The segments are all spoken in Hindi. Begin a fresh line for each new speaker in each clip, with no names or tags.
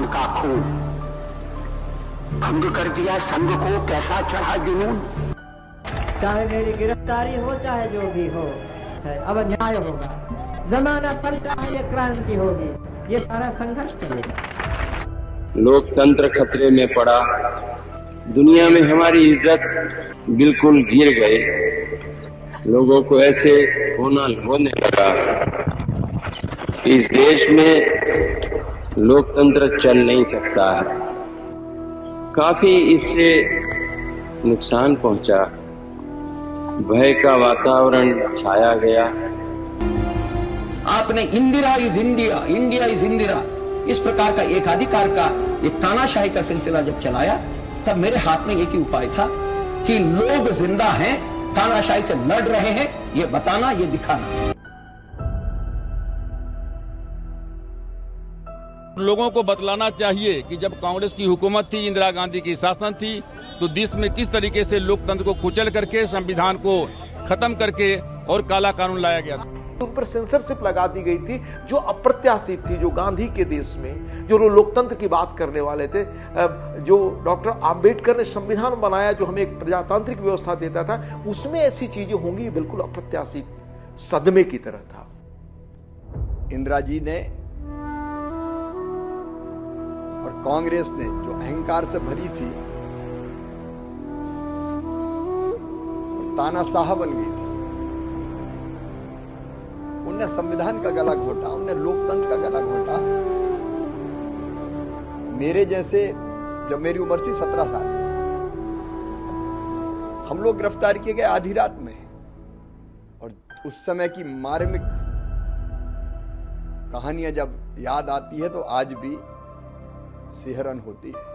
संविधान का खून, भंग कर दिया संघ को, कैसा चढ़ा जुनून।
चाहे मेरी गिरफ्तारी हो चाहे जो भी हो, अब न्याय होगा। जमाना पर चाहे ये क्रांति होगी, ये सारा संघर्ष चलेगा।
लोकतंत्र खतरे में पड़ा, दुनिया में हमारी इज्जत बिल्कुल गिर गई। लोगों को ऐसे होने लगा कि इस देश में लोकतंत्र चल नहीं सकता है। काफी इससे नुकसान पहुंचा, भय का वातावरण छाया गया।
आपने Indira is India, India is Indira, इस प्रकार का एकाधिकार का एक तानाशाही का सिलसिला जब चलाया, तब मेरे हाथ में एक ही उपाय था कि लोग जिंदा हैं, तानाशाही से लड़ रहे हैं, ये बताना, ये दिखाना।
लोगों को बतलाना चाहिए कि जब कांग्रेस की हुकूमत थी, इंदिरा गांधी की शासन थी, तो देश में किस तरीके से लोकतंत्र को कुचल करके, संविधान को खत्म करके और काला कानून लाया गया था।
उन पर सेंसरशिप लगा दी गई थी जो अप्रत्याशित थी, जो गांधी के देश में जो लोकतंत्र की बात करने वाले थे, जो डॉक्टर आम्बेडकर ने संविधान बनाया जो हमें एक प्रजातांत्रिक व्यवस्था देता था, उसमें ऐसी चीजें होंगी, बिल्कुल अप्रत्याशित सदमे की तरह था।
इंदिरा जी ने और कांग्रेस ने जो अहंकार से भरी थी और तानाशाह बन गई थी, उनने संविधान का गला घोटा, उनने लोकतंत्र का गला घोटा। मेरे जैसे, जब मेरी उम्र थी 17 साल, हम लोग गिरफ्तार किए गए आधी रात में, और उस समय की मार्मिक कहानियां जब याद आती है तो आज भी सिहरन होती है।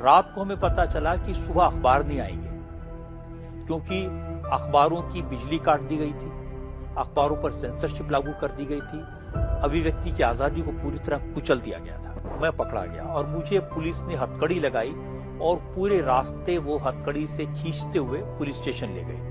रात को हमें पता चला कि सुबह अखबार नहीं आएंगे, क्योंकि अखबारों की बिजली काट दी गई थी, अखबारों पर सेंसरशिप लागू कर दी गई थी, अभिव्यक्ति की आजादी को पूरी तरह कुचल दिया गया था। मैं पकड़ा गया और मुझे पुलिस ने हथकड़ी लगाई और पूरे रास्ते वो हथकड़ी से खींचते हुए पुलिस स्टेशन ले गए।